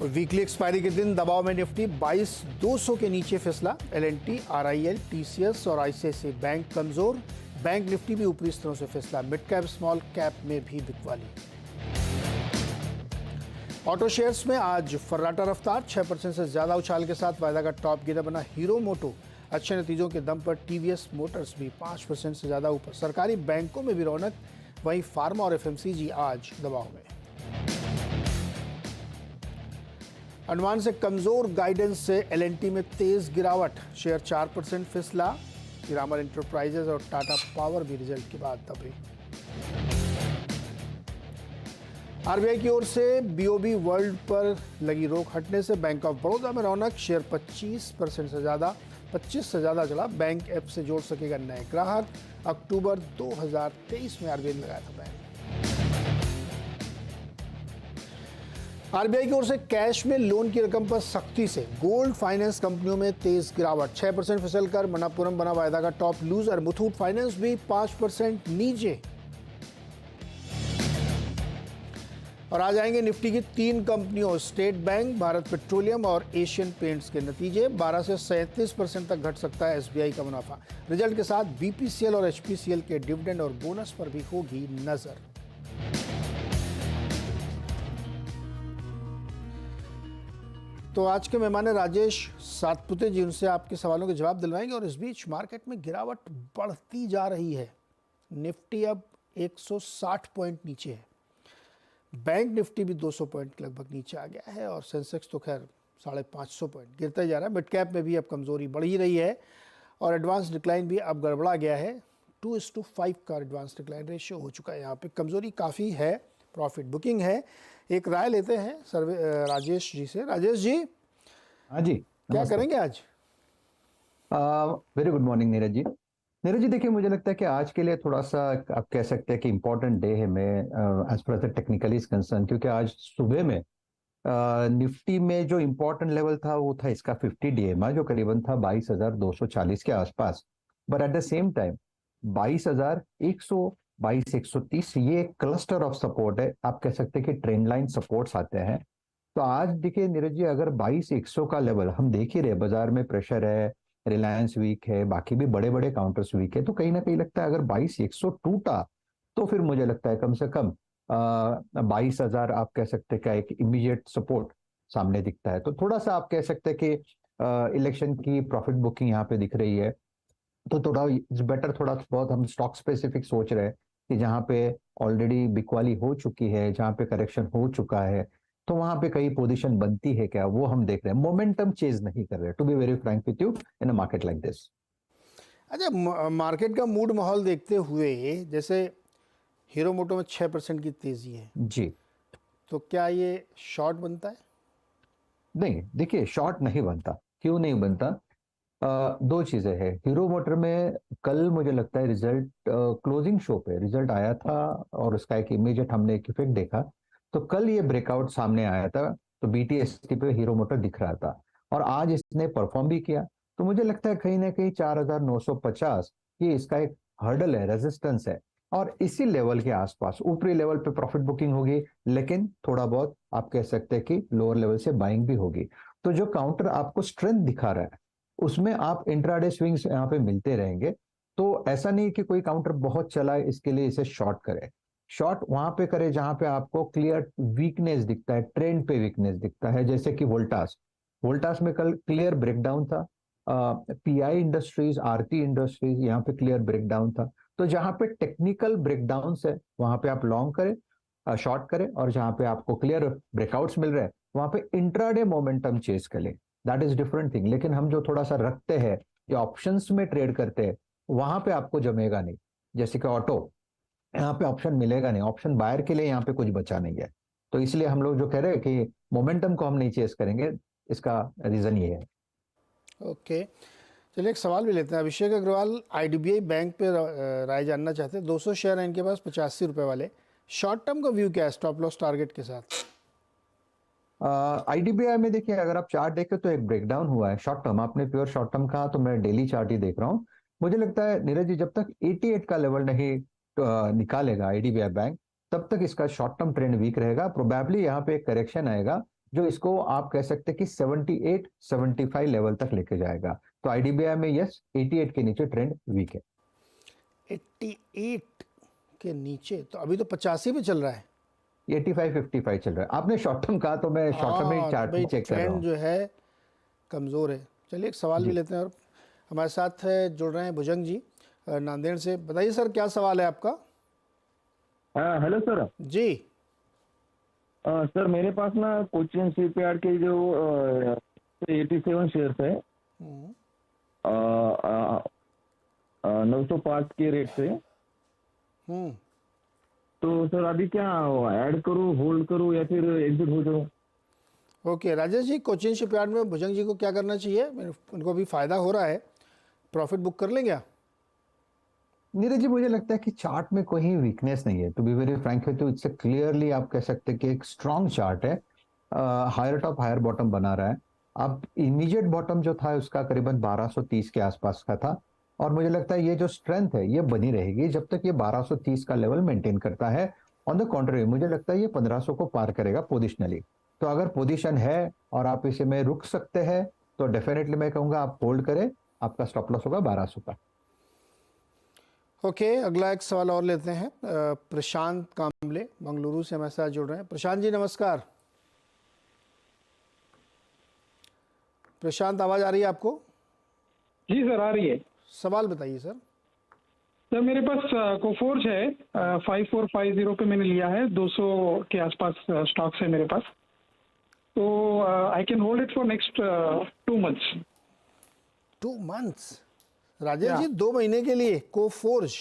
Weekly expiry के दिन दबाव में निफ्टी 22,200 के नीचे फिसला। एल&टी, आरआईएल, टीसीएस और आईसीआईसीआई बैंक कमजोर। बैंक निफ्टी भी ऊपरी स्तरों से फिसला। मिड कैप स्मॉल कैप में भी बिकवाली। ऑटो शेयर्स में आज फर्राटा रफ्तार। 6% से ज्यादा उछाल के साथ वायदा का टॉप गिरर बना हीरो मोटो। अच्छे नतीजों के दम पर टीवीएस मोटर्स भी 5% से ज्यादा ऊपर। सरकारी बैंकों में भी रौनक। वहीं फार्मा और एफएमसीजी आज दबाव में। अनुमान से कमजोर गाइडेंस से एल&टी में तेज गिरावट। शेयर 4% फिसला। पिरामल एंटरप्राइजेज और टाटा पावर भी रिजल्ट के बाद दबे। आरबीआई की ओर से बीओबी वर्ल्ड पर लगी रोक हटने से बैंक ऑफ बड़ौदा में रौनक। शेयर 25% से ज्यादा चला। बैंक ऐप से जोड़ सकेगा नए ग्राहक। अक्टूबर 2023 में आरबीआई ने लगाया था बैन। आरबीआई की ओर से कैश में लोन की रकम पर सख्ती से। गोल्ड फाइनेंस कंपनियों में तेज गिरावट। 6% फिसलकर मणप्पुरम बना वायदा का टॉप लूजर। मुथूट फाइनेंस भी 5% नीचे। और आ जाएंगे निफ्टी की 3 कंपनियों स्टेट बैंक, भारत पेट्रोलियम और एशियन पेंट्स के नतीजे। 12 से 37% तक घट सकता है एसबीआई का मुनाफा। रिजल्ट के साथ बीपीसीएल और एचपीसीएल के डिविडेंड और बोनस पर भी होगी नजर। तो आज के मेहमान है राजेश सातपुते जी। उनसे आपके सवालों के जवाब दिलवाएंगे। और इस बीच मार्केट में गिरावट बढ़ती जा रही है। निफ्टी अब 160 पॉइंट नीचे है। बैंक निफ्टी भी 200 पॉइंट के लगभग नीचे आ गया है। और सेंसेक्स तो खैर 550 पॉइंट गिरता ही जा रहा है। मिड कैप में भी अब कमजोरी बढ़ ही रही है। और एडवांस डिक्लाइन भी अब गड़बड़ा गया है। 2:5 का एडवांस डिक्लाइन रेशियो हो चुका है। यहाँ पे कमजोरी काफ़ी है। प्रॉफिट बुकिंग है। एक राय लेते हैं सर्वे राजेश जी से। राजेश जी, हाँ जी, क्या करेंगे आज? Very good morning Neeraj ji. Neeraj ji, देखिए, मुझे लगता है कि आज के लिए थोड़ा सा आप कह सकते हैं कि इम्पोर्टेंट डे है। मैं as per the technically concern, क्योंकि आज सुबह में निफ्टी में जो इम्पोर्टेंट लेवल था वो था इसका 50 डीएमए, जो करीबन था 22,240 के आसपास। But at the same time 22,100, 22,130 ये क्लस्टर ऑफ सपोर्ट है। आप कह सकते हैं कि ट्रेंड लाइन सपोर्ट्स आते हैं। तो आज देखिए नीरज जी, अगर 22,100 का लेवल हम देख ही रहे, बाजार में प्रेशर है, रिलायंस वीक है, बाकी भी बड़े बड़े काउंटर्स वीक है, तो कहीं ना कहीं लगता है अगर 22,100 टूटा तो फिर मुझे लगता है कम से कम 22,000 आप कह सकते हैं का एक इमीडिएट सपोर्ट सामने दिखता है। तो थोड़ा सा आप कह सकते हैं कि इलेक्शन की प्रॉफिट बुकिंग यहाँ पे दिख रही है। तो थोड़ा बेटर, थोड़ा बहुत हम स्टॉक स्पेसिफिक सोच रहे हैं कि जहाँ पे ऑलरेडी बिकवाली हो चुकी है, जहाँ पे करेक्शन हो चुका है, तो वहां पे कई पोजीशन बनती है क्या, वो हम देख रहे हैं। मोमेंटम चेज नहीं कर रहे, to be very frank with you, in a market like this. अच्छा, मार्केट का मूड माहौल देखते हुए जैसे हीरो मोटो में 6% की तेजी है, जी, तो क्या ये शॉर्ट बनता है? नहीं देखिए, शॉर्ट नहीं बनता। क्यों नहीं बनता? दो चीजें हैं हीरो मोटर में। कल मुझे लगता है रिजल्ट, क्लोजिंग शो पे रिजल्ट आया था और उसका एक इमीडिएट हमने एक इफेक्ट देखा। तो कल ये ब्रेकआउट सामने आया था, तो बीटीएसटी पे हीरो मोटर दिख रहा था और आज इसने परफॉर्म भी किया। तो मुझे लगता है कहीं ना कहीं 4,950 ये इसका एक हर्डल है, रेजिस्टेंस है। और इसी लेवल के आसपास ऊपरी लेवल पे प्रॉफिट बुकिंग होगी, लेकिन थोड़ा बहुत आप कह सकते हैं कि लोअर लेवल से बाइंग भी होगी। तो जो काउंटर आपको स्ट्रेंथ दिखा रहा है उसमें आप इंट्राडे स्विंग्स यहाँ पे मिलते रहेंगे। तो ऐसा नहीं कि कोई काउंटर बहुत चला है इसके लिए इसे शॉर्ट करे। शॉर्ट वहां पे करे जहां पे आपको क्लियर वीकनेस दिखता है, ट्रेंड पे वीकनेस दिखता है, जैसे कि वोल्टास। वोल्टास में कल क्लियर ब्रेकडाउन था। पीआई इंडस्ट्रीज, आरती इंडस्ट्रीज, यहाँ पे क्लियर ब्रेकडाउन था। तो जहां पे टेक्निकल ब्रेकडाउन है वहां पे आप लॉन्ग करें, शॉर्ट करें, और जहां पे आपको क्लियर ब्रेकआउट्स मिल रहे हैं वहां पे इंट्राडे मोमेंटम चेज करें। That is different thing. लेकिन हम जो थोड़ा सा रखते हैं या ऑप्शंस में ट्रेड करते हैं, वहां पे आपको जमेगा नहीं। जैसे कि ऑटो, यहाँ पे ऑप्शन मिलेगा नहीं, ऑप्शन बायर के लिए यहाँ पे कुछ बचा नहीं है। तो इसलिए हम लोग जो कह रहे हैं कि मोमेंटम को हम नहीं चेस करेंगे, इसका रीजन ये है। ओके, चलिए एक सवाल भी लेते हैं। अभिषेक अग्रवाल आईडीबीआई बैंक पे राय जानना चाहते हैं। 200 शेयर हैं इनके पास 85 रुपए वाले। शॉर्ट टर्म का व्यू क्या है स्टॉप लॉस टारगेट के साथ? आईडीबीआई में देखिए, अगर आप चार्ट देखें तो एक ब्रेकडाउन हुआ है शॉर्ट टर्म। आपने प्योर शॉर्ट टर्म कहा तो मैं डेली चार्ट ही देख रहा हूँ। मुझे लगता है नीरज जी, जब तक 88 का लेवल नहीं निकालेगा आईडीबीआई बैंक, तब तक इसका शॉर्ट टर्म ट्रेंड वीक रहेगा। प्रोबेबली यहाँ पे एक करेक्शन आएगा जो इसको आप कह सकते हैं कि 78 75 लेवल तक लेके जाएगा। तो आईडीबीआई में यस 88 के नीचे ट्रेंड वीक है। 88 के नीचे तो अभी तो 85 पे चल रहा है। 85 55 चल रहा है। आपने शॉर्ट टर्म कहा तो मैं शॉर्ट टर्म में हाँ तो चार्ट भाई चेक कर रहा ट्रेंड हूँ। जो है कमज़ोर है। चलिए एक सवाल भी जी लेते हैं और हमारे साथ है, जुड़ रहे हैं भुजंग जी नांदेड़ से। बताइए सर क्या सवाल है आपका। हाँ हेलो सर। जी। सर मेरे पास ना कोचिन शिपयार्ड के जो 87 शेयर्स है हम्म, 905 के रेट से। हम्म। तो सर अभी क्या ऐड करूँ, होल्ड करूँ या फिर एग्जिट हो जाऊँ? ओके राजेश जी, कोचिन शिपयार्ड में भुजंग जी को क्या करना चाहिए? उनको अभी फ़ायदा हो रहा है, प्रॉफिट बुक कर लें क्या? नीरज जी, मुझे लगता है कि चार्ट में कोई वीकनेस नहीं है। टू बी वेरी फ्रैंक है तो इट्स क्लियरली आप कह सकते हैं कि एक स्ट्रॉन्ग चार्ट है। हायर टॉप हायर बॉटम बना रहा है। अब इमीडिएट बॉटम जो था उसका करीबन 1230 के आसपास का था, और मुझे लगता है ये जो स्ट्रेंथ है ये बनी रहेगी जब तक ये 1230 का लेवल मेंटेन करता है। ऑन द कॉन्ट्री मुझे लगता है ये 1500 को पार करेगा पोजिशनली। तो अगर पोजीशन है और आप इसे में रुक सकते हैं तो डेफिनेटली मैं कहूंगा आप होल्ड करें। आपका स्टॉप लॉस होगा 1200 का। ओके अगला एक सवाल और लेते हैं। प्रशांत कांबले मंगलुरु से हमारे साथ जुड़ रहे हैं। प्रशांत जी नमस्कार। प्रशांत आवाज़ आ रही है आपको? जी सर आ रही है। सवाल बताइए सर। सर मेरे पास कोफोर्ज है 5450 पे मैंने लिया है, 200 के आसपास स्टॉक्स है मेरे पास। तो I can hold it for next 2 months. 2 months Rajesh ji, 2 महीने के लिए कोफोर्ज?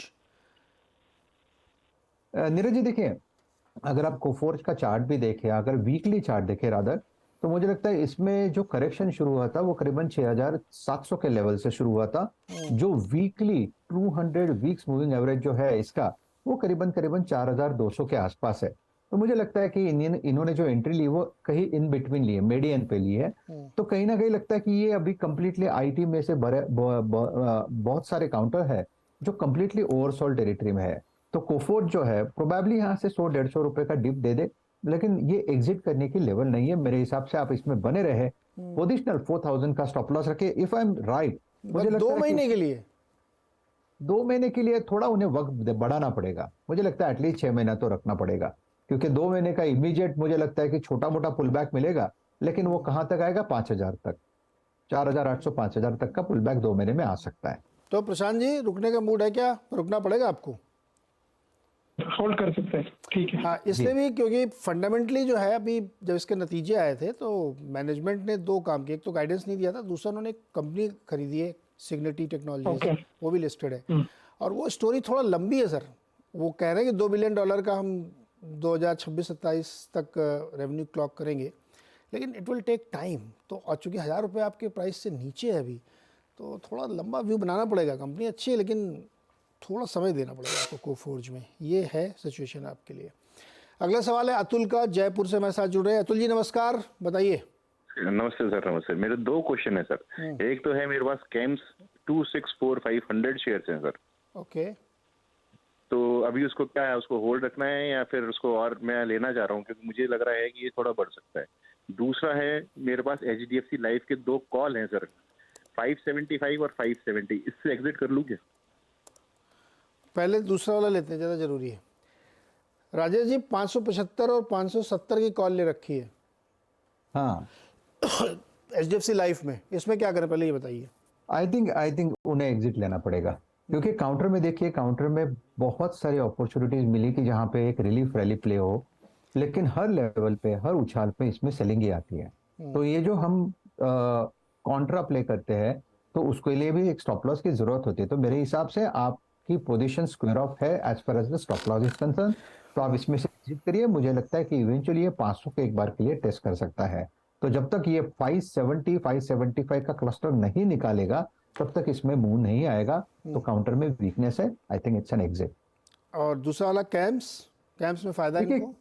नीरज जी देखिए, अगर आप कोफोर्ज का चार्ट भी देखें, अगर वीकली चार्ट देखें रादर, तो मुझे लगता है इसमें जो करेक्शन शुरू हुआ था वो करीबन 6700 के लेवल से शुरू हुआ था। जो वीकली 200 वीक्स मूविंग एवरेज जो है इसका, वो करीबन करीबन 4200 के आसपास है। तो मुझे लगता है कि इन्होंने जो एंट्री ली वो कहीं इन बिटवीन ली है, मीडियन पे ली है। तो कहीं ना कहीं लगता है कि ये अभी कंप्लीटली आईटी में से बहुत सारे काउंटर है जो कंप्लीटली ओवरसोल्ड टेरिटरी में है। तो कोफोर्ज जो है प्रोबेबली यहाँ से 100-150 रुपए का डिप दे दे, लेकिन ये एग्जिट करने की लेवल नहीं है मेरे हिसाब से। आप इसमें बने रहे, पोजिशनल 4000 का स्टॉप लॉस रखे। इफ आई एम राइट, मुझे लगता 2 है महीने कि के लिए? 2 महीने के लिए थोड़ा उन्हें वक्त बढ़ाना पड़ेगा। मुझे लगता है एटलीस्ट 6 महीना तो रखना पड़ेगा, क्योंकि 2 महीने का इमीडिएट मुझे लगता है कि छोटा मोटा पुल बैक मिलेगा, लेकिन वो कहां तक आएगा? 5000 तक, 4800 5000 तक का पुल बैक 2 महीने में आ सकता है। तो प्रशांत जी रुकने का मूड है क्या? रुकना पड़ेगा आपको? होल्ड कर सकते हैं, ठीक है। हाँ इसलिए भी क्योंकि फंडामेंटली जो है अभी जब इसके नतीजे आए थे तो मैनेजमेंट ने 2 काम किए। एक तो गाइडेंस नहीं दिया था, दूसरा उन्होंने एक कंपनी खरीदी है सिग्निटी टेक्नोलॉजीज, वो भी लिस्टेड है। और वो स्टोरी थोड़ा लंबी है सर। वो कह रहे हैं कि $2 बिलियन का हम 2026-27 तक रेवेन्यू क्लॉक करेंगे, लेकिन इट विल टेक टाइम। तो और चूँकि 1000 रुपये आपके प्राइस से नीचे है अभी, तो थोड़ा लंबा व्यू बनाना पड़ेगा। कंपनी अच्छी है लेकिन थोड़ा समय देना पड़ेगा आपको कोफोर्ज में। ये है सिचुएशन आपके लिए। अगला सवाल है अतुल का, जयपुर से हमारे साथ जुड़ रहे हैं। अतुल जी नमस्कार, बताइए। नमस्ते सर। नमस्ते। मेरे 2 क्वेश्चन है सर। एक तो है मेरे पास कैम्स 264500 शेयर्स हैं सर। ओके। तो अभी उसको क्या है, उसको होल्ड रखना है या फिर उसको और मैं लेना चाह रहा हूँ क्योंकि मुझे लग रहा है कि ये थोड़ा बढ़ सकता है। दूसरा है मेरे पास HDFC लाइफ के 2 कॉल हैं सर, 575 और 570, इससे एग्जिट कर लूँ क्या? पहले दूसरा वाला लेते हैं, ज़्यादा ज़रूरी है। राजेश जी 575 और 570 की कॉल ले रखी है हाँ HDFC लाइफ में, इसमें क्या करें पहले ये बताइए। आई थिंक उन्हें एग्जिट लेना पड़ेगा, क्योंकि काउंटर में देखिए, काउंटर में बहुत सारी अपॉर्चुनिटीज मिली कि जहां पे एक रिलीफ रैली प्ले हो, लेकिन हर लेवल पे हर उछाल पे इसमें सेलिंग ही आती है। तो ये जो हम कॉन्ट्रा प्ले करते हैं तो उसके लिए भी एक स्टॉप लॉस की जरूरत होती है। तो मेरे हिसाब से आपकी पोजीशन स्क्वायर ऑफ है as far as the stop loss is concerned, तो आप इसमें से एग्जिट करिए। मुझे लगता है कि इवेंचुअली ये 500 के एक बार के लिए टेस्ट कर सकता है। तो जब तक ये 570 575 का क्लस्टर नहीं निकालेगा तब तक इसमें मूव नहीं आएगा। तो काउंटर में वीकनेस है, I think it's an exit. और दूसरा वाला कैम्स में फ़ायदा है इनको?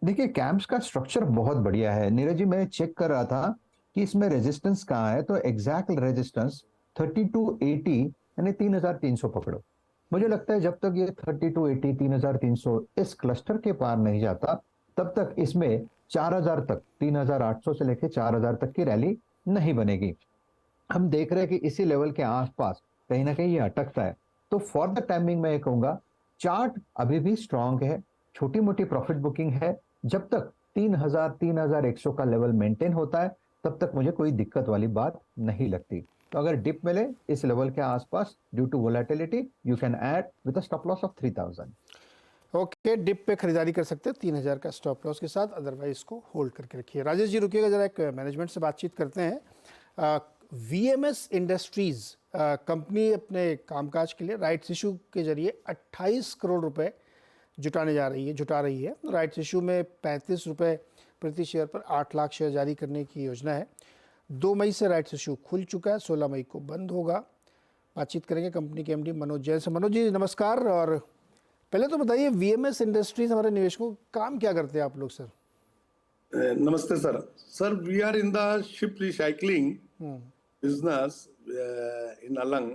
देखिए कैंप्स का स्ट्रक्चर बहुत बढ़िया है नीरज जी। मैं चेक कर रहा था कि इसमें रेजिस्टेंस कहाँ है, तो एग्जैक्ट रेजिस्टेंस 3280 यानी 3300 पकड़ो। मुझे लगता है जब तक ये 3280 3300 इस क्लस्टर के पार नहीं जाता तब तक इसमें 4000 तक, 3800 से लेके 4000 तक की रैली नहीं बनेगी। हम देख रहे हैं कि इसी लेवल के आसपास कहीं ना कहीं ये अटकता है। तो फॉर द टाइमिंग मैं ये कहूंगा, चार्ट अभी भी स्ट्रांग है, छोटी मोटी प्रॉफिट बुकिंग है। जब तक 3000 3100 का लेवल मेंटेन होता है तब तक मुझे कोई दिक्कत वाली बात नहीं लगती। तो अगर डिप मिले इस लेवल के आसपास due to volatility, you can add with a stop loss of 3000। Okay, dip पे खरीदारी कर सकते हैं 3000 का स्टॉप लॉस के साथ, अदरवाइज इसको होल्ड करके रखिए। राजेश जी रुकिएगा, जरा एक मैनेजमेंट से बातचीत करते हैं। वीएमएस इंडस्ट्रीज कंपनी अपने कामकाज के लिए राइट्स इशू के जरिए 28 करोड़ रुपए जुटा रही है। राइट्स इशू में 35 रुपये प्रति शेयर पर 8 लाख शेयर जारी करने की योजना है। 2 मई से राइट्स इशू खुल चुका है, 16 मई को बंद होगा। बातचीत करेंगे कंपनी के एमडी मनोज जैन से। मनोज जी नमस्कार। और पहले तो बताइए, वीएमएस इंडस्ट्रीज हमारे निवेशकों को काम क्या करते हैं आप लोग सर? नमस्ते sir. Sir, we are in the ship recycling business in Alang,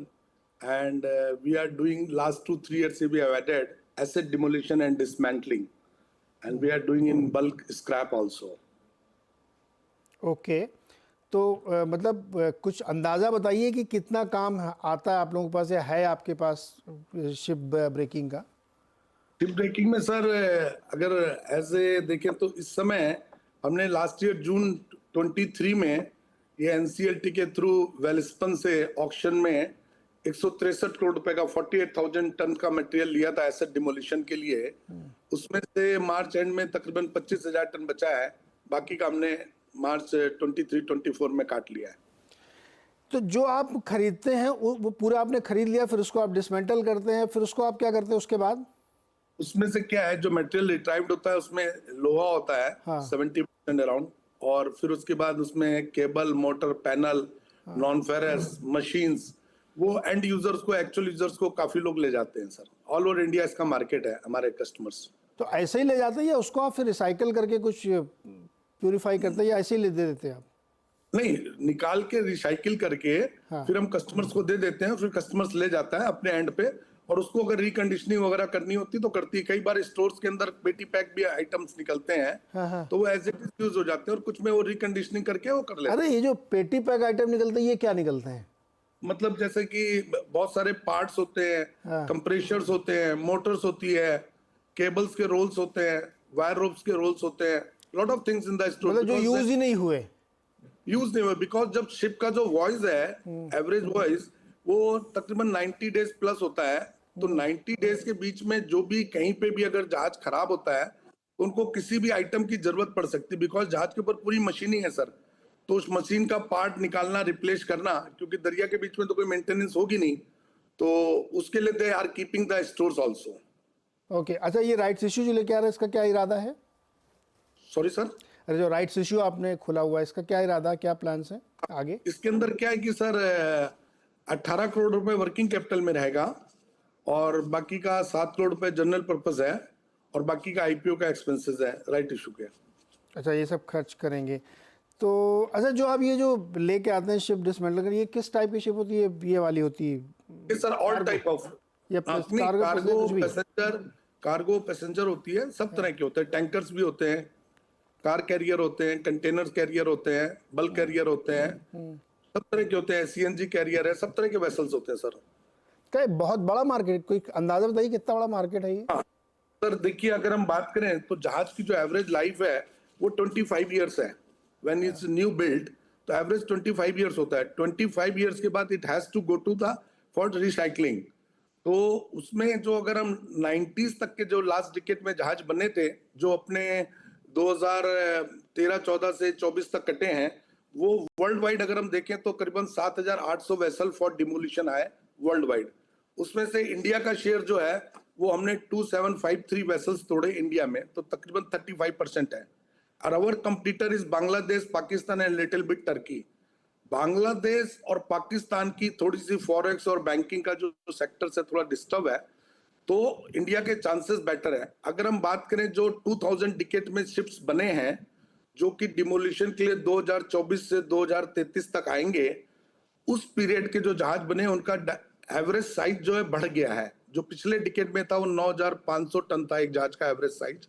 and we are doing last 2-3 years we have added asset demolition and dismantling, and we are doing in bulk scrap also. Okay, तो मतलब कुछ अंदाज़ा बताइए कि कितना काम आता है आप लोगों के पास या है आपके पास शिप ब्रेकिंग का? शिप ब्रेकिंग में सर अगर ऐसे देखें तो इस समय हमने लास्ट ईयर जून 23 में ये एनसीएलटी के थ्रू वेलस्पन से ऑक्शन में 163 करोड़ रुपए का 48,000 टन का मटेरियल लिया था एसेट डिमोलिशन के लिए। उसमें से मार्च एंड में तकरीबन 25,000 टन बचा है, बाकी का हमने मार्च 23-24 में काट लिया है। तो जो आप खरीदते हैं वो पूरा आपने खरीद लिया, फिर उसको आप डिसमेंटल करते हैं, फिर उसको आप क्या करते हैं उसके बाद? उसमें से क्या है, जो मटेरियल रिट्राइव्ड होता है उसमें लोहा होता है, हाँ। 70% अराउंड, और फिर उसके बाद उसमें cable, motor, panel, non ferrous machines, वो एंड यूजर्स को, एक्चुअल यूजर्स को काफी लोग ले जाते हैं सर। ऑल ओवर इंडिया इसका मार्केट है हमारे कस्टमर्स। तो ऐसे ही ले जाते हैं या उसको आप फिर रिसाइकल करके कुछ प्यूरिफाई करते हैं या ऐसे ही ले दे देते हैं आप? नहीं, निकाल के रिसाइकिल करके हाँ। फिर हम कस्टमर्स को दे देते हैं, फिर कस्टमर्स ले जाता है अपने एंड पे, और उसको अगर रिकंडीशनिंग वगैरह करनी होती तो करती है। कई बार स्टोर्स के अंदर पेटी पैक भी आइटम्स निकलते हैं, हाँ। तो वो एज इट इज यूज हो जाते हैं और कुछ में वो रिकंडीशनिंग करके वो कर लेते हैं। अरे ये जो पेटी पैक आइटम निकलते हैं ये क्या निकलते हैं? मतलब जैसे कि बहुत सारे पार्ट्स होते हैं, हाँ। कंप्रेशर्स होते हैं, मोटर्स होती है, केबल्स के रोल्स होते हैं, वायर रोप्स के रोल्स होते हैं, lot of things in the store. मतलब जो यूज ही नहीं हुए। यूज नहीं हुआ, बिकॉज जब शिप का जो वॉइस है, एवरेज वॉइस, वो तकरीबन 90 डेज प्लस होता है। तो 90 डेज के बीच में जो भी कहीं पे भी अगर जहाज खराब होता है तो उनको किसी भी आइटम की जरूरत पड़ सकती है, बिकॉज जहाज के ऊपर पूरी मशीन ही है सर। तो उस मशीन का पार्ट निकालना, रिप्लेस करना, क्योंकि दरिया के बीच में तो कोई मेंटेनेंस होगी नहीं, तो उसके लिए they are keeping the stores also. Okay, अच्छा ये राइट्स इशू जो लेके आ रहे हैं इसका क्या इरादा है? Sorry sir? अरे जो राइट्स इशू आपने खुला हुआ है इसका क्या इरादा, क्या प्लान्स है आगे? इसके अंदर क्या है कि सर 18 करोड़ रुपए वर्किंग कैपिटल में रहेगा, और बाकी का 7 करोड़ रुपए जनरल पर्पस है, और बाकी का आईपीओ का एक्सपेंसेस है राइट इशू के। अच्छा, ये सब खर्च करेंगे। तो अच्छा, जो आप ये जो लेके आते हैं शिप डिसमेंटल कर, ये किस टाइप की शिप होती है? ये वाली होती है? ये sir all type of cargo passenger होती है, सब तरह के होते हैं। टैंकर्स भी होते हैं, कार कैरियर होते हैं, कंटेनर कैरियर होते हैं, बल्क कैरियर होते हैं, सब तरह के होते हैं, सीएनजी कैरियर है, सब तरह के वेसल्स होते हैं सर। क्या बहुत बड़ा मार्केट, कोई अंदाजा बताइए कितना बड़ा मार्केट है ये? हाँ सर, देखिए अगर हम बात करें तो जहाज की जो एवरेज लाइफ है वो 25 इयर्स है। व्हेन इट्स न्यू बिल्ड तो एवरेज 25 इयर्स होता है। 25 इयर्स के बाद it has to go to the for recycling. तो उसमें जो अगर हम 90s तक के जो लास्ट डिकेड में जहाज बने थे, जो अपने 2013-14 से 24 तक कटे हैं, वो वर्ल्ड वाइड अगर हम देखें तो करीबन 7,800 वेसल फॉर डिमोलिशन आए वर्ल्ड वाइड। उसमें से इंडिया का शेयर जो है वो हमने 2753 वेसल्स तोड़े इंडिया में, तो तकरीबन 35% है। और our competitor is Bangladesh, Pakistan and little bit Turkey. Bangladesh और पाकिस्तान की थोड़ी सी फॉरेक्स और बैंकिंग का जो सेक्टर से थोड़ा डिस्टर्ब है, तो इंडिया के चांसेस बेटर है। अगर हम बात करें जो 2000 डिकेड में शिप्स बने हैं जो कि डिमोलिशन के लिए 2024 से 2033 तक आएंगे, उस पीरियड के जो जहाज बने उनका एवरेज साइज जो है बढ़ गया है। जो पिछले डिकेड में था वो 9,500 टन था एक जहाज का एवरेज साइज,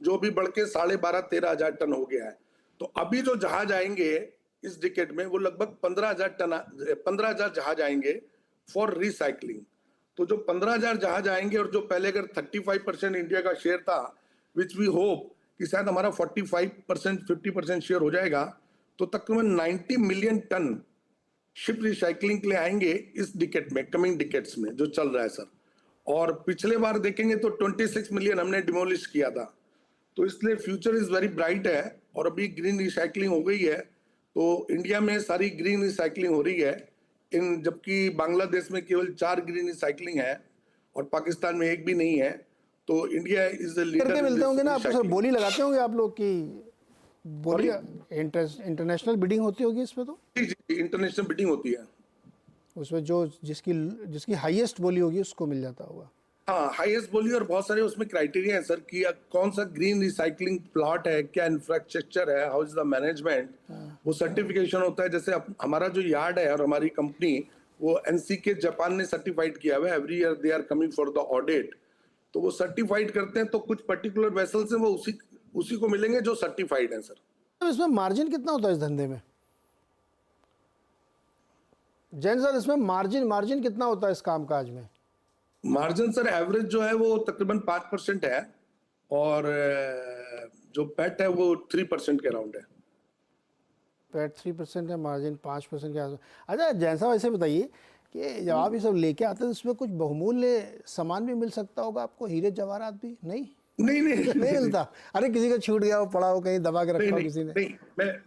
जो भी बढ़ के 12,500-13,000 टन हो गया है। तो अभी जो जहाज आएंगे इस डिकेड में वो लगभग 15,000 जहाज आएंगे फॉर रिसाइकलिंग। तो जो 15,000 जहाज आएंगे और जो पहले अगर 35% इंडिया का शेयर था, विच वी होप कि शायद हमारा 45% 50% शेयर हो जाएगा, तो तकरीबन 90 मिलियन टन शिप रिसाइकलिंग के लिए आएंगे इस डिकेट में, कमिंग डिकेट्स में जो चल रहा है सर। और पिछले बार देखेंगे तो 26 मिलियन हमने डिमोलिश किया था। तो इसलिए फ्यूचर इज वेरी ब्राइट है। और अभी ग्रीन रिसाइकलिंग हो गई है, तो इंडिया में सारी ग्रीन रिसाइकलिंग हो रही है, जबकि बांग्लादेश में केवल 4 ग्रीन रिसाइकलिंग है और पाकिस्तान में एक भी नहीं है। तो इंडिया इज द लीडर। करके मिलते होंगे ना आपको सर, बोली लगाते होंगे आप लोग की, बोली इंटरनेशनल बिडिंग होती होगी इसमें? तो जी जी, इंटरनेशनल बिडिंग होती है उसमें जो जिसकी हाईएस्ट बोली होगी उसको मिल जाता होगा। हाँ, हाईएस्ट बोली। और बहुत सारे उसमें क्राइटेरिया है सर कि कौन सा ग्रीन रिसाइकलिंग प्लॉट है, क्या इंफ्रास्ट्रक्चर है, हाउ इज द मैनेजमेंट, वो सर्टिफिकेशन होता है। जैसे हमारा जो यार्ड है और हमारी कंपनी, वो एनसीके जापान ने सर्टिफाइड किया हुआ है। Every year they are coming for the audit, तो वो सर्टिफाइड करते हैं। तो कुछ पर्टिकुलर वेसल्स हैं वो उसी को मिलेंगे जो सर्टिफाइड है सर। तो इसमें मार्जिन कितना होता है इस धंधे में जैन सर? इसमें मार्जिन कितना होता है इस कामकाज में? मार्जिन सर एवरेज जो है वो तकरीबन 5% है, और जो पेट है वो 3% के अराउंड है। पेट 3% है, मार्जिन 5% के आसपास। अच्छा जैन साहब, ऐसे बताइए कि जब आप ये सब लेके आते हैं तो इसमें कुछ बहुमूल्य सामान भी मिल सकता होगा आपको, हीरे जवाहरात भी? नहीं नहीं मिलता? अरे किसी का छूट गया, वो पड़ा हो कहीं, दबा के रखा हो किसी ने? नहीं,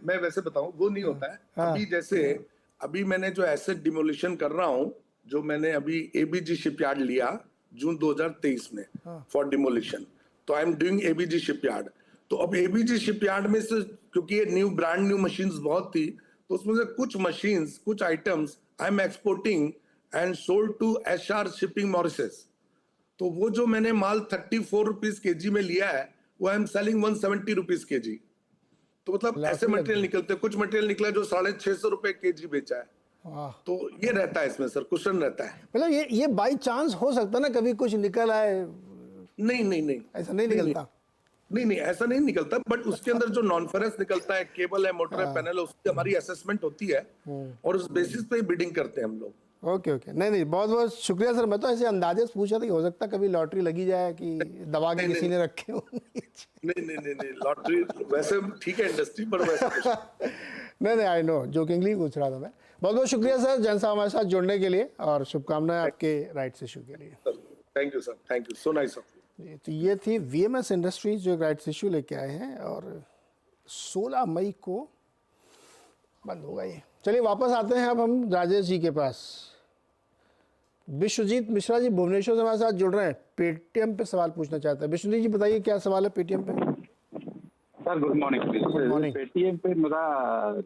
मैं वैसे बताऊं, वो नहीं होता है। अभी मैंने जो एसेट डिमोलिशन कर रहा हूं, जो मैंने अभी एबीजी शिपयार्ड लिया जून 2023 में फॉर डिमोलिशन, तो I am doing ABG shipyard. तो अब एबीजी शिपयार्ड में से, क्योंकि ये ब्रांड न्यू मशीन्स बहुत थी, तो उसमें से कुछ मशीन्स, कुछ items I am exporting and sold to SR shipping Mauritius. तो वो जो मैंने माल 34 रुपीज केजी में लिया है, वो I am selling 170 rupees KG. तो मतलब ऐसे मटेरियल निकलते हैं। कुछ मटेरियल निकला जो 650 रुपए केजी बेचा है। तो ये रहता है इसमें सर, क्वेश्चन रहता है। मतलब ये बाई चांस हो सकता है ना, कभी कुछ निकल आए? नहीं, ऐसा नहीं निकलता। नहीं, ऐसा नहीं निकलता। बट उसके अंदर जो नॉन फेरस निकलता है, केबल है, मोटर है, पैनल है, उसकी हमारी असेसमेंट होती है और उस बेसिस पे ही बिडिंग करते हैं हम लोग। ओके नहीं, बहुत बहुत शुक्रिया सर। मैं तो ऐसे अंदाजे से पूछा था कि हो सकता कभी लॉटरी लगी जाए कि दबा के किसी ने रखे हो। नहीं, लॉटरी वैसे ठीक है इंडस्ट्री, पर वैसे नहीं, आई नो, जोकिंगली पूछ रहा था मैं। बहुत बहुत शुक्रिया सर जैन साहब हमारे साथ जुड़ने के लिए, और शुभकामनाएं आपके राइट्स इशू के लिए। Thank you sir, thank you, so nice of you. तो ये थी वीएमएस इंडस्ट्रीज जो एक राइट्स इशू लेके आए हैं, और 16 मई को बंद होगा ये। चलिए वापस आते हैं अब हम राजेश जी के पास। विश्वजीत मिश्रा जी भुवनेश्वर से हमारे साथ जुड़ रहे हैं, पेटीएम पे सवाल पूछना चाहते हैं। विश्वजीत जी बताइए क्या सवाल है पेटीएम पे? Sir good morning. Good morning. Paytm पे मेरा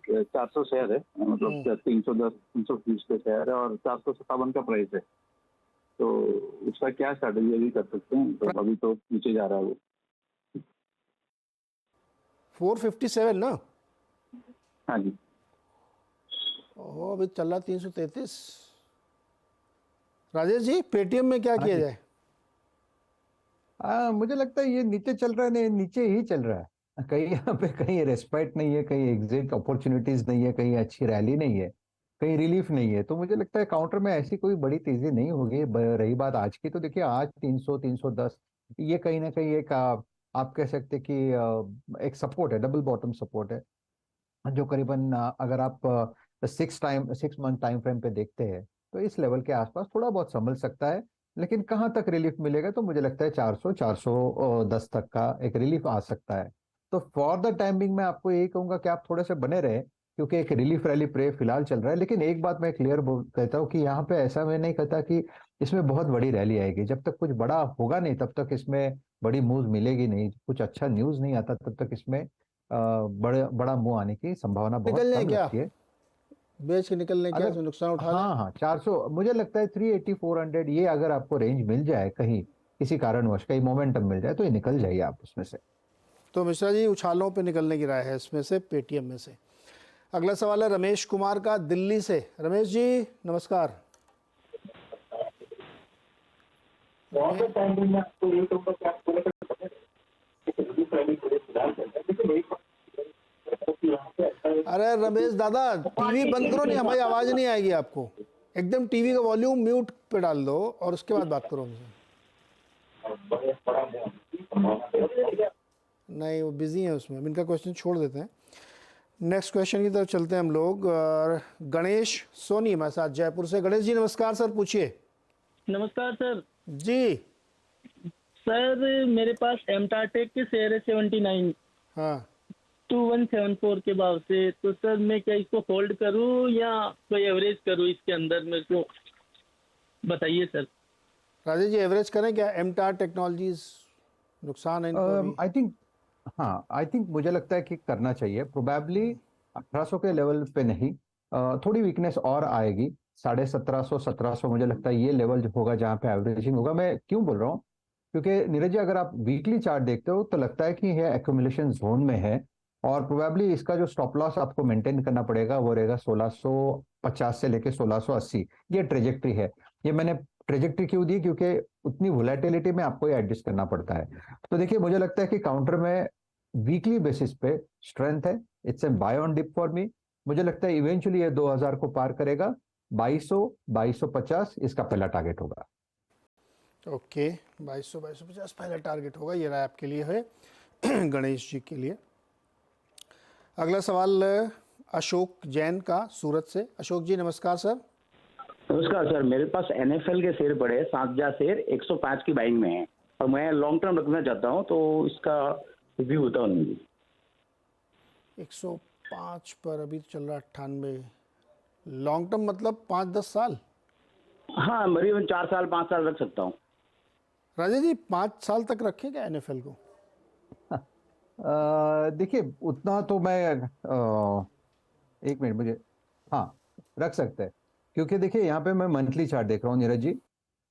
400 शेयर है, मतलब 320 के शेयर है और 457 का प्राइस है। तो उसका क्या स्ट्रेटेजी अभी कर सकते हैं? तो अभी तो नीचे जा रहा है वो 457 ना? हाँ जी। ओ अभी चल रहा 333। राजेश जी पेटीएम में क्या किया जाए? मुझे लगता है ये नीचे चल रहा है, नहीं नीचे ही चल रहा है। कहीं यहाँ पे कहीं रेस्पाइट नहीं है, कहीं एग्जिट अपॉर्चुनिटीज नहीं है, कहीं अच्छी रैली नहीं है, कहीं रिलीफ नहीं है। तो मुझे लगता है काउंटर में ऐसी कोई बड़ी तेजी नहीं होगी। रही बात आज की, तो देखिए आज 300 310 ये कहीं ना कहीं एक आप कह सकते कि एक सपोर्ट है, डबल बॉटम सपोर्ट है, जो करीबन अगर आप 6 मंथ टाइम फ्रेम पे देखते हैं तो इस लेवल के आसपास थोड़ा बहुत संभल सकता है। लेकिन कहाँ तक रिलीफ मिलेगा, तो मुझे लगता है 410 तक का एक रिलीफ आ सकता है। तो फॉर द टाइमिंग मैं आपको यही कहूंगा कि आप थोड़े से बने रहे, क्योंकि एक रिलीफ रैली प्रे फिलहाल चल रहा है। लेकिन एक बात मैं क्लियर कहता हूँ कि यहाँ पे ऐसा मैं नहीं कहता कि इसमें बहुत बड़ी रैली आएगी। जब तक कुछ बड़ा होगा नहीं तब तक इसमें बड़ी मूव मिलेगी नहीं। कुछ अच्छा न्यूज नहीं आता तब तक इसमें बड़ा मुंह आने की संभावना बहुत कम लगती है। बेच के निकलने क्या नुकसान उठा लें? हाँ 400 मुझे लगता है 380 400 ये अगर आपको रेंज मिल जाए, कहीं किसी कारणवश कहीं मोमेंटम मिल जाए तो ये निकल जाइए आप उसमें से। तो मिश्रा जी उछालों पे निकलने की राय है इसमें से, पेटीएम में से। अगला सवाल है रमेश कुमार का दिल्ली से। रमेश जी नमस्कार। अरे रमेश दादा, टीवी बंद करो, नहीं हमारी आवाज नहीं आएगी आपको। एकदम टीवी का वॉल्यूम म्यूट पे डाल दो और उसके बाद बात करो हमसे। नहीं, वो बिजी है उसमें, अब इनका क्वेश्चन छोड़ देते हैं। नेक्स्ट क्वेश्चन की तरफ चलते हैं हम लोग। और गणेश सोनी हमारे साथ जयपुर से। गणेश जी नमस्कार सर, पूछिए। नमस्कार सर। जी सर मेरे पास एमटाटेक के शेयर है 79, हाँ 2174 के भाव से। तो सर मैं क्या इसको होल्ड करूं या कोई एवरेज करूं इसके अंदर, मेरे को बताइए सर। राजेश जी, एवरेज करें क्या? एमटार टेक्नोलॉजीज नुकसान है इनको अभी? आई थिंक, हाँ आई थिंक मुझे लगता है कि करना चाहिए। प्रोबेबली 1800 के लेवल पे नहीं, थोड़ी वीकनेस और आएगी। 1750 1700 मुझे लगता है ये लेवल होगा जहाँ पे एवरेजिंग होगा। मैं क्यों बोल रहा हूँ, क्योंकि नीरज जी अगर आप वीकली चार्ट देखते हो तो लगता है कि यह एक्यूमुलेशन जोन में है, और प्रोबेबली इसका जो स्टॉप लॉस आपको मेंटेन करना पड़ेगा वो रहेगा 1650 से लेके 1680। ये ट्रेजेक्ट्री है। ये मैंने ट्रेजेक्ट्री क्यों दी, क्योंकि उतनी वोलेटिलिटी में आपको ये एडजस्ट करना पड़ता है। तो देखिए मुझे लगता है कि काउंटर में वीकली बेसिस पे स्ट्रेंथ है। It's a buy on dip for me. मुझे लगता है इवेंचुअली ये 2000 को पार करेगा। 2200 2250 इसका पहला टारगेट होगा। ओके, 2200 2250 पहला टारगेट होगा। ये राय आपके लिए है गणेश जी के लिए। अगला सवाल अशोक जैन का सूरत से। अशोक जी नमस्कार सर। नमस्कार सर, मेरे पास एनएफएल के शेयर पड़े हैं, 7000 शेयर 105 की बाइंग में है और मैं लॉन्ग टर्म रखना चाहता हूं, तो इसका रिव्यू बताओ मुझे। 105 पर अभी तो चल रहा 98। लॉन्ग टर्म मतलब 5-10 साल? हाँ, मेरी 4 साल 5 साल रख सकता हूँ। राजेश जी 5 साल तक रखें क्या एनएफएल को? देखिए उतना तो मैं एक मिनट मुझे, हाँ रख सकते हैं, क्योंकि देखिए यहाँ पे मैं मंथली चार्ट देख रहा हूँ नीरज जी।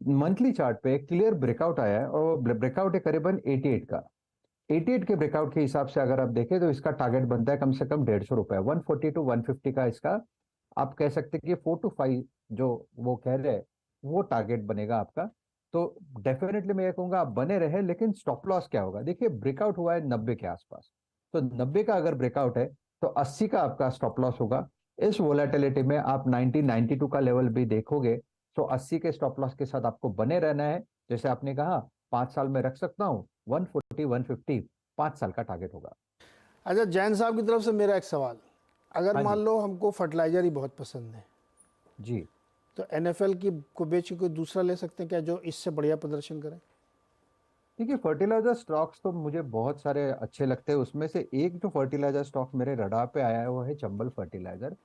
मंथली चार्ट पे क्लियर ब्रेकआउट आया है और ब्रेकआउट है करीबन 88 का। 88 के ब्रेकआउट के हिसाब से अगर आप देखें तो इसका टारगेट बनता है कम से कम 150 रुपए, 140 to 150 का इसका आप कह सकते हैं कि 4 to 5 जो वो कह रहे हैं वो टारगेट बनेगा आपका। तो डेफिनेटली मैं ये कहूंगा आप बने रहे, लेकिन स्टॉप लॉस क्या होगा? देखिए ब्रेकआउट हुआ है 90 के आसपास, तो 90 का अगर ब्रेकआउट है तो 80 का आपका स्टॉप लॉस होगा। इस वोलेटिलिटी में आप 92 का लेवल भी देखोगे तो 80 के स्टॉप लॉस के साथ आपको बने रहना है। जैसे आपने कहा 5 साल में रख सकता हूँ, 140 150 5 साल का टारगेट होगा। अच्छा, जैन साहब की तरफ से मेरा एक सवाल, अगर हाँ मान जी। लो हमको फर्टिलाइजर ही बहुत पसंद है जी, तो एनएफएल की को बेच के कोई दूसरा ले सकते हैं क्या जो इससे बढ़िया प्रदर्शन करे? देखिए फर्टिलाइजर स्टॉक्स तो मुझे बहुत सारे अच्छे लगते हैं। उसमें से एक जो फर्टिलाइजर स्टॉक मेरे रडार पे आया है वो है चंबल फर्टिलाइजर।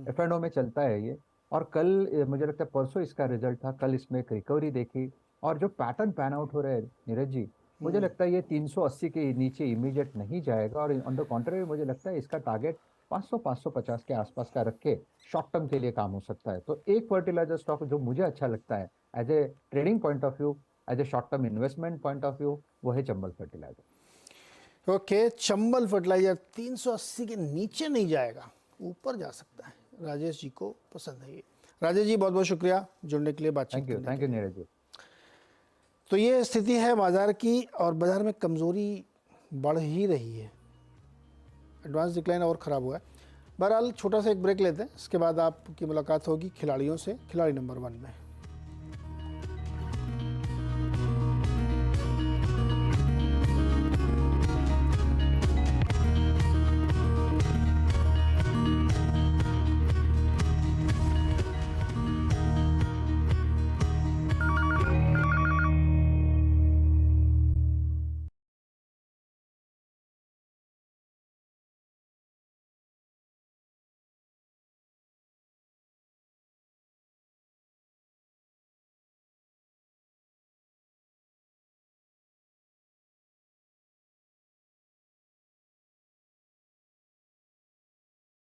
F&O में चलता है ये, और कल मुझे लगता है परसों इसका रिजल्ट था, कल इसमें एक रिकवरी देखी, और जो पैटर्न पैन आउट हो रहे हैं नीरज जी, मुझे लगता है ये 380 के नीचे इमीडिएट नहीं जाएगा, और ऑन द कॉन्ट्ररी मुझे लगता है इसका टारगेट 500 550 के आसपास का रख के शॉर्ट टर्म के लिए काम हो सकता है। तो एक फर्टिलाइजर स्टॉक जो मुझे अच्छा लगता है as a trading point of view, as a short term investment point of view, वो है Chambal fertiliser. Okay, Chambal fertiliser 380 के नीचे नहीं जाएगा, ऊपर जा सकता है। राजेश जी को पसंद है ये। राजेश जी बहुत बहुत शुक्रिया जुड़ने के लिए, बातचीत करने थैंक यू नीरज जी। तो ये स्थिति है बाजार की, और बाजार में कमजोरी बढ़ ही रही है, एडवांस डिक्लाइन और ख़राब हुआ है। बहरहाल छोटा सा एक ब्रेक लेते हैं, इसके बाद आपकी मुलाकात होगी खिलाड़ियों से, खिलाड़ी नंबर 1 में।